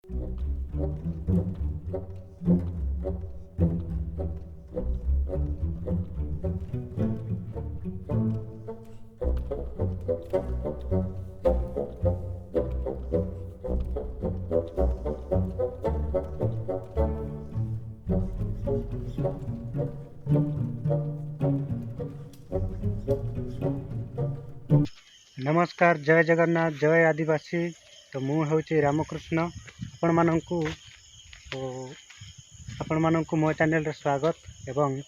नमस्कार, जय जगन्नाथ, जय आदिवासी। तो मु हूँ रामकृष्ण। आपण मानू मो चैनल रे स्वागत एवं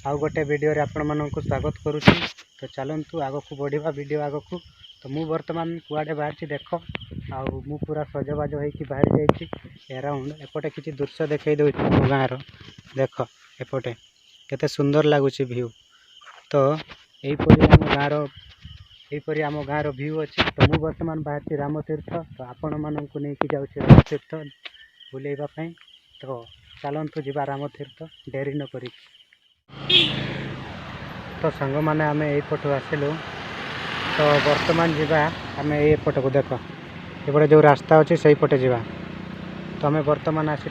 आउ गोटे वीडियो रे आपण मानू स्वागत करुच्ची। तो चलतु आग को बढ़िया वीडियो आग को। तो मु वर्तमान कुआडे बाहर देख आउ मु पूरा सजबाज होइकी बाहर जाइए अराउंड एपटे किसी दृश्य देखई दो मो गाँव देख एपटे केते सुंदर लगुच व्यू। तो यहीपरी आम गाँव व्यू अच्छी। तो मु वर्तमान बाहर रामतीर्थ। तो आपण मानू नहीं जाऊँगी रामतीर्थ बुलेवाई। तो चलतु जा रामतीर्थ डेरी न करी। तो सांग मैंने आम यहीपटू आसिलु। तो वर्तमान जा आम यहीपट को देख एपटे जो रास्ता अच्छी से पटे जा। तो आम वर्तमान आसी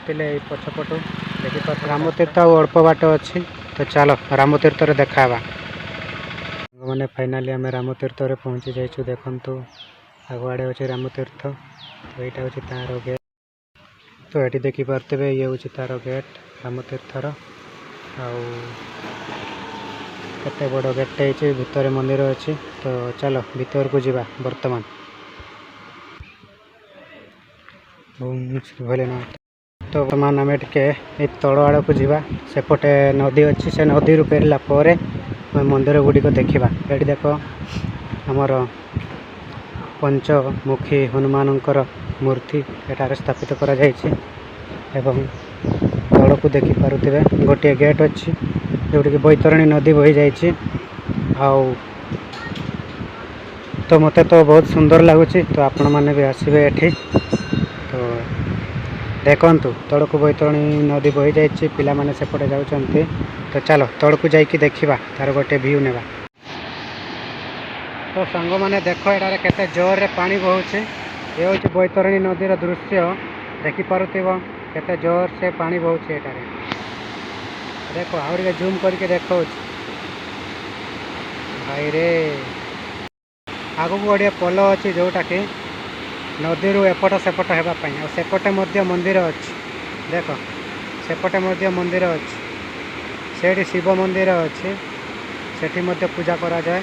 पछपटू देखिए रामतीर्थ अल्प बाट अच्छी। तो चलो रामतीर्थ देखा मैंने फाइनाली आम रामतीर्थ रे पहुँची जाइए। देखु आगुआड़े अच्छे रामतीर्थ। तो यहाँ हूँ तार गेट। तो ये देखिपे ये हूँ तार गेट रामतीर्थर। आते बड़ गेट भितर मंदिर अच्छी। तो चलो भीतर को जीवा वर्तमान। भोलेनाथ। तो वर्तमान आम टे तल आड़ को जीवा। सेपटे नदी अच्छी से नदी रू फेरला पर मंदिर गुड़िक देखा। ये देख आमर पंचमुखी हनुमानंकर मूर्ति एटारे स्थापित करा जायछि। एवं तल को देखि पारुथिबे गोटे गेट अच्छी जोटी कि बैतरणी नदी बही जाइछि। आउ तो मते तो बहुत सुंदर लगुच। तो आपण माने भी आसबे एठी। तो देखंतु तल को बैतरणी नदी बही जाइछि। पिला माने सेपटे जाउछन्ति। तो चलो तल को जाइकि देखिबा तार गोटे व्यू नेबा। तो सांग मैंने देख एटारे केते जोर रे पानी बहुचे। ये हूँ बैतरणी नदीर दृश्य देखिपे केते जोर से पानी बहुचे एटारे। देख आगे जूम करके देखा भाई रे आग को गोटे पोल अच्छी जोटा कि नदी रू एपट सेपट होगापाई। और सेपटे मंदिर अच्छी। देख सेपटे मंदिर अच्छी। से शिव मंदिर अच्छी से पूजा करा जाए।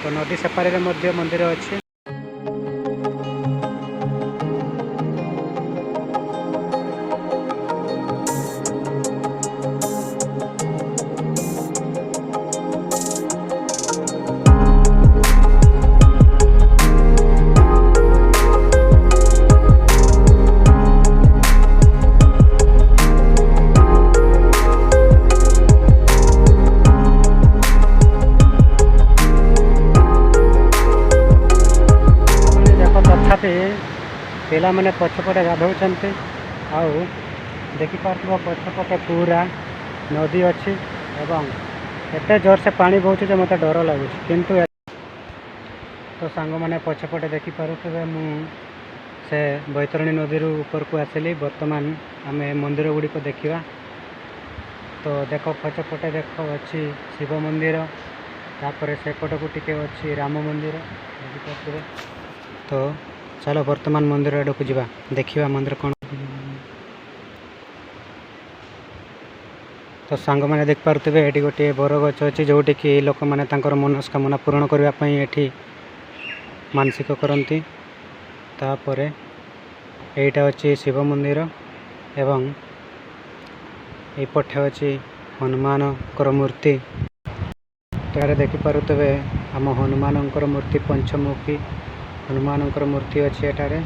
तो नदी सेपारे मंदिर अच्छी। पिला मैंने पछपटे गाधौंट। आउ देखिपार पछपटे पूरा नदी अच्छी एवं एते जोर से पानी बहुचे जो मत डर लगुच। किंतु तो सांग मैंने पछपटे देखिपे मु से बैतरणी नदी रू ऊपर को आसिली। वर्तमान आम मंदिर गुड़िक देखा। तो देख पछपटे देख अच्छी शिव मंदिर तापर सेपट को टिके अच्छी राम मंदिर देखिपे। तो चलो वर्तमान मंदिर आड़ को जीवा देखिबा मंदिर कौन। तो सांग मैंने देख पारे ये गोटे बरगछ अच्छी जोटी कि लोक मैंने मनस्कामना पूरण करने ये मानसिक करती। तापर यहाँ अच्छी शिव मंदिर एवं यपटे अच्छी हनुमानकर मूर्ति। तो ये देखिपे आम हनुमानकर मूर्ति पंचमुखी हनुमानकर मूर्ति अच्छी एटारे।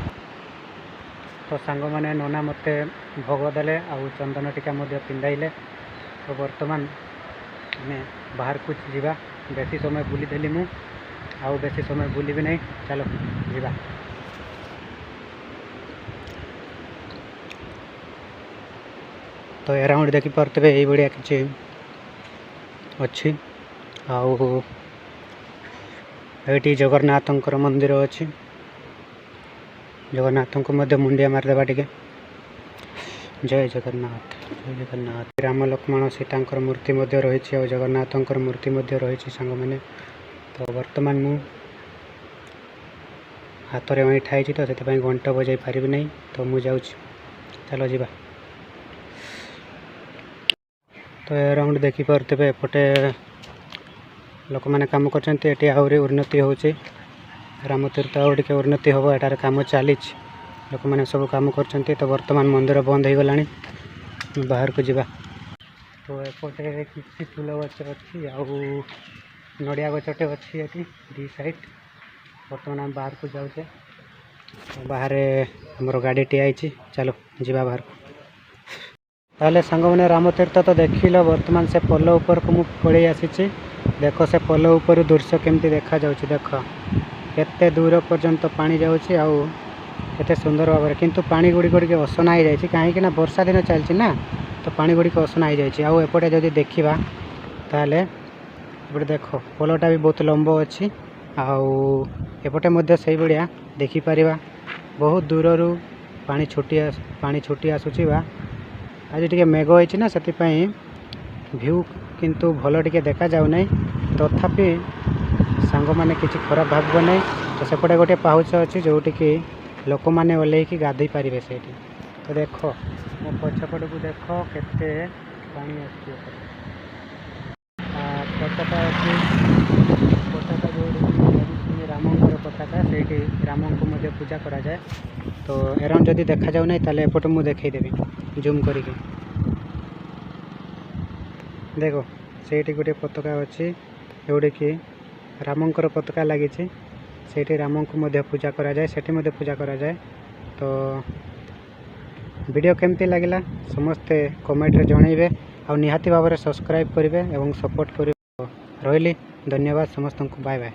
तो सांग मैंने नना मते भोग देले आउ चंदन टीका पिंधाइले। तो वर्तमान मैं बाहर कुछ जीवा। बेसी समय बुली देली मु आउ बेसी समय बुली भी नहीं। चलो जीवा। तो अराउंड देखिपे ये भाया किसी अच्छी। आउ ये जगन्नाथंकर मंदिर अच्छी। जगन्नाथ को मुंडिया मारदेवा टिके जय जगन्नाथ जय जगन्नाथ। राम लक्ष्मण सीता मूर्ति रही और जगन्नाथ मूर्ति रही सांग मैंने। तो वर्तमान मु हाथ में अईठा है तो से घंटा बजाई पारि नहीं तो मुझे जाऊँ चलो जी। तो अराउंड देखिपे एपटे लोक मैंने कम कर उन्नति हो रामतीर्थ आउ टे उन्नति हम एटार कम चली लोक मैंने सब कम कर। तो वर्तमान मंदिर बंद हो गला बाहर को जावा। तो एपटे किसी फूल गच अच्छी आउ नड़िया गचटे अच्छी ये दी साइड। बर्तमान आम बाहर को जाऊे बाहर हमर गाड़ी टी चलो जीवा बाहर को। ताले सांग मैंने रामतीर्थ तो देख लो बर्तमान से पोल ऊपर को मुझे पड़े आसी। देख से पोल ऊपर दृश्य केमती देखा जाउछि। देख केते दूर पर्यंत पानी जाउछि आउ केते सुंदर भाव में किंतु पानी गुड़ी गुड़ी असना हो जाए कहीं वर्षा दिन चलती ना तो पानी गुड़ी असना हो जाए। आउ एपटे जदि देखा ताले एपटे देख पोलटा भी बहुत लंबो अच्छी आउ एपटे मध्य से भाया देखिपर बहुत दूर पानी छुटी आसूची बा आज टे मेघ होती ना से व्यू किंतु भल टे देखा जाऊ नहीं। तथापि सांग मैंने किसी खराब भाव नहीं। तो सेपटे गोटे पाहुच अच्छी जोटि कि लोक मैंने ओल्लैकी गाधई पारे से। तो देख मो पछपट को देख केते पानी पताका अच्छी पताका जो रामंकर पताका से राम को मध्य पूजा करा जाए। तो अराउंड जदि देखा जाऊ नहीं ताले एपटे मुझे देखईदेवी जूम करके देखो से गोटे पताका अच्छी जोड़े कि रामंकर पताका लगी से राम को मध्य पूजा करा जाए सेठी मध्य पूजा करा जाए। तो वीडियो केमती लगिला समस्ते कमेंट रे जनइबे आ निहाती भाव में सब्सक्राइब करेंगे और सपोर्ट करेंगे। रही धन्यवाद समस्त को बाय बाय।